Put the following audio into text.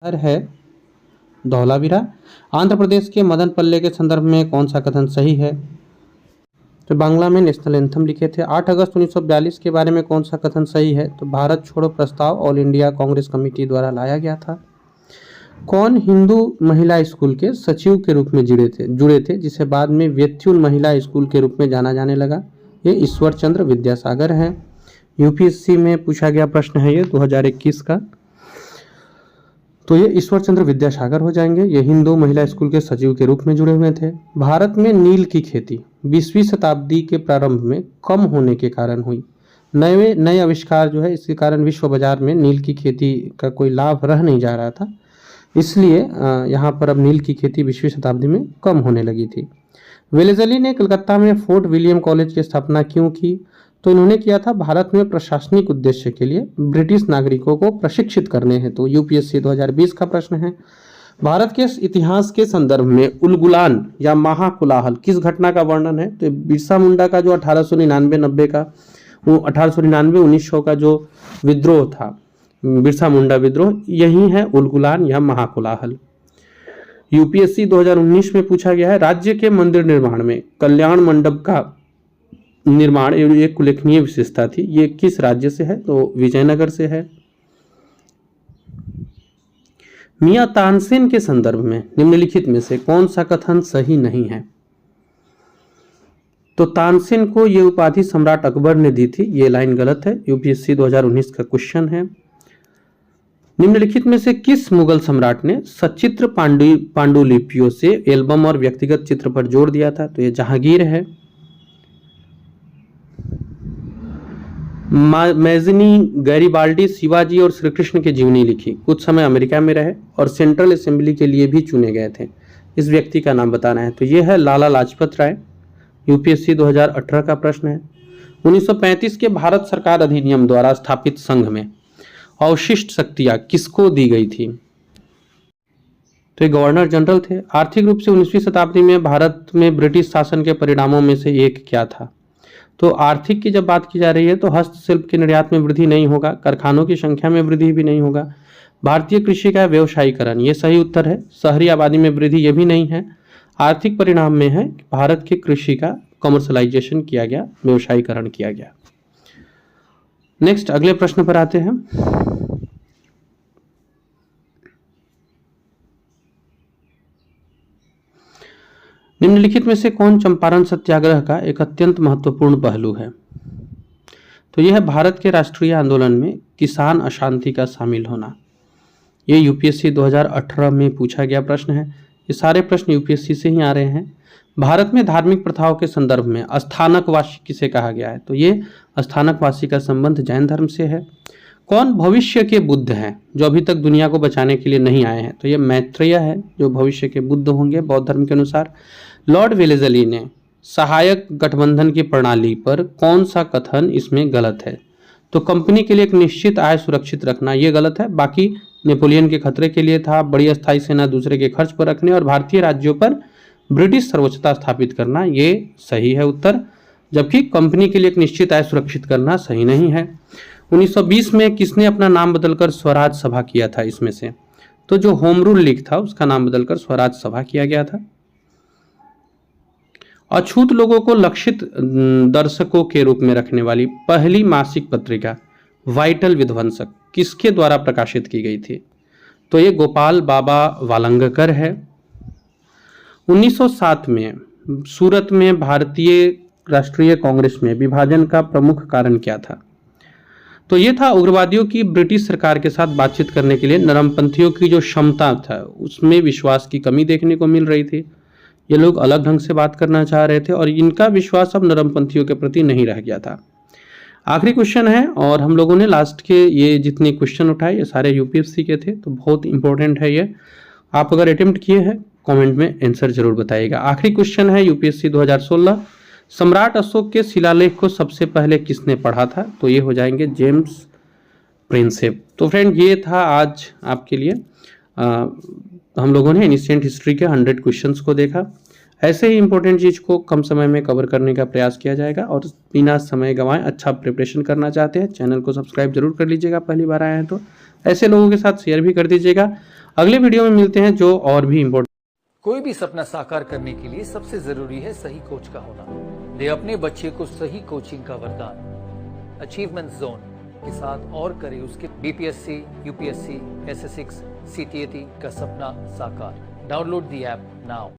शहर है धौलावीरा। आंध्र प्रदेश के मदनपल्ले के संदर्भ में कौन सा कथन सही है? तो बांग्ला में नेशनल एंथम लिखे थे। 8 अगस्त 1942 के बारे में कौन सा कथन सही है? तो भारत छोड़ो प्रस्ताव ऑल इंडिया कांग्रेस कमेटी द्वारा लाया गया था। कौन हिंदू महिला स्कूल के सचिव के रूप में जुड़े थे जिसे बाद में व्यथ्युल महिला स्कूल के रूप में जाना जाने लगा? ये ईश्वर चंद्र विद्यासागर हैं। यूपीएससी में पूछा गया प्रश्न है ये 2021 का। तो ये ईश्वर चंद्र विद्यासागर हो जाएंगे। ये हिंदू महिला स्कूल के सचिव के रूप में जुड़े हुए थे। भारत में नील की खेती 20वीं शताब्दी के प्रारंभ में कम होने के कारण हुई। नए आविष्कार जो है इसके कारण विश्व बाजार में नील की खेती का कोई लाभ रह नहीं जा रहा था, इसलिए यहाँ पर अब नील की खेती 20वीं शताब्दी में कम होने लगी थी। वेलेज़ली ने कलकत्ता में फोर्ट विलियम कॉलेज की स्थापना क्यों की? तो इन्होंने किया था भारत में प्रशासनिक उद्देश्य के लिए ब्रिटिश नागरिकों को प्रशिक्षित करने हैं। तो यूपीएससी 2020 का प्रश्न है। भारत के इतिहास के संदर्भ में उलगुलान या महाकोलाहल किस घटना का वर्णन है? तो बिरसा मुंडा का जो 1899-90 का वो 1899-1900 का जो विद्रोह था, बिरसा मुंडा विद्रोह, यही है उलगुलान या महाकोलाहल। यूपीएससी 2019 में पूछा गया है राज्य के मंदिर निर्माण में कल्याण मंडप का निर्माण एक उल्लेखनीय विशेषता थी। ये किस राज्य से है? तो विजयनगर से है। मियां तानसेन के संदर्भ में निम्नलिखित में से कौन सा कथन सही नहीं है? तो तानसेन को यह उपाधि सम्राट अकबर ने दी थी, ये लाइन गलत है। यूपीएससी 2019 का क्वेश्चन है। निम्नलिखित में से किस मुगल सम्राट ने सचित्र पांडुलिपियों से एल्बम और व्यक्तिगत चित्र पर जोर दिया था? तो ये जहांगीर है। मैजनी गैरिबाल्डी शिवाजी और श्री कृष्ण की जीवनी लिखी, कुछ समय अमेरिका में रहे और सेंट्रल असेंबली के लिए भी चुने गए थे। इस व्यक्ति का नाम बताना है। तो यह है लाला लाजपत राय। यूपीएससी 2018 का प्रश्न है। 1935 के भारत सरकार अधिनियम द्वारा स्थापित संघ में अवशिष्ट शक्तियां किसको दी गई थी? तो ये गवर्नर जनरल थे। आर्थिक रूप से 19वीं शताब्दी में भारत में ब्रिटिश शासन के परिणामों में से एक क्या था? तो आर्थिक की जब बात की जा रही है तो हस्तशिल्प के निर्यात में वृद्धि नहीं होगा, कारखानों की संख्या में वृद्धि भी नहीं होगा। भारतीय कृषि का व्यवसायीकरण, ये सही उत्तर है। शहरी आबादी में वृद्धि ये भी नहीं है। आर्थिक परिणाम में है भारत की कृषि का कमर्शलाइजेशन किया गया, व्यवसायीकरण किया गया। नेक्स्ट अगले प्रश्न पर आते हैं। निम्नलिखित में से कौन चंपारण सत्याग्रह का एक अत्यंत महत्वपूर्ण पहलू है? तो यह है भारत के राष्ट्रीय आंदोलन में किसान अशांति का शामिल होना। ये यूपीएससी 2018 में पूछा गया प्रश्न है। ये सारे प्रश्न यूपीएससी से ही आ रहे हैं। भारत में धार्मिक प्रथाओं के संदर्भ में अस्थानकवासी किसे कहा गया है? तो ये अस्थानकवासी का संबंध जैन धर्म से है। कौन भविष्य के बुद्ध हैं जो अभी तक दुनिया को बचाने के लिए नहीं आए हैं? तो ये मैत्रेय है जो भविष्य के बुद्ध होंगे बौद्ध धर्म के अनुसार। लॉर्ड वेलेज़ली ने सहायक गठबंधन की प्रणाली पर कौन सा कथन इसमें गलत है? तो कंपनी के लिए एक निश्चित आय सुरक्षित रखना, ये गलत है। बाकी नेपोलियन के खतरे के लिए था, बड़ी अस्थायी सेना दूसरे के खर्च पर रखने और भारतीय राज्यों पर ब्रिटिश सर्वोच्चता स्थापित करना, ये सही है उत्तर। जबकि कंपनी के लिए एक निश्चित आय सुरक्षित करना सही नहीं है। 1920 में किसने अपना नाम बदलकर स्वराज सभा किया था इसमें से? तो जो होम रूल लीग था उसका नाम बदलकर स्वराज सभा किया गया था। अछूत लोगों को लक्षित दर्शकों के रूप में रखने वाली पहली मासिक पत्रिका वाइटल विध्वंसक किसके द्वारा प्रकाशित की गई थी? तो ये गोपाल बाबा वालंगकर है। 1907 में सूरत में भारतीय राष्ट्रीय कांग्रेस में विभाजन का प्रमुख कारण क्या था? तो ये था उग्रवादियों की ब्रिटिश सरकार के साथ बातचीत करने के लिए नरमपंथियों की जो क्षमता था उसमें विश्वास की कमी देखने को मिल रही थी। ये लोग अलग ढंग से बात करना चाह रहे थे और इनका विश्वास अब नरमपंथियों के प्रति नहीं रह गया था। आखिरी क्वेश्चन है और हम लोगों ने लास्ट के ये जितने क्वेश्चन उठाए ये सारे यूपीएससी के थे, तो बहुत इंपॉर्टेंट है ये। आप अगर अटेम्प्ट किए हैं कमेंट में आंसर जरूर बताइएगा। आखिरी क्वेश्चन है यूपीएससी 2016, सम्राट अशोक के शिलालेख को सबसे पहले किसने पढ़ा था? तो ये हो जाएंगे जेम्स प्रिंसेप। तो फ्रेंड ये था आज आपके लिए। हम लोगों ने एंशिएंट हिस्ट्री के 100 क्वेश्चंस को देखा। ऐसे ही इंपॉर्टेंट चीज़ को कम समय में कवर करने का प्रयास किया जाएगा और बिना समय गंवाए अच्छा प्रिपरेशन करना चाहते हैं चैनल को सब्सक्राइब जरूर कर लीजिएगा, पहली बार आए हैं तो। ऐसे लोगों के साथ शेयर भी कर दीजिएगा। अगले वीडियो में मिलते हैं जो और भी इम्पोर्टेंट। कोई भी सपना साकार करने के लिए सबसे जरूरी है सही कोच का होना। दे अपने बच्चे को सही कोचिंग का वरदान अचीवमेंट जोन के साथ और करे उसके बीपीएससी, यूपीएससी, एसएससी, सीटीएटी का सपना साकार। Download the app now.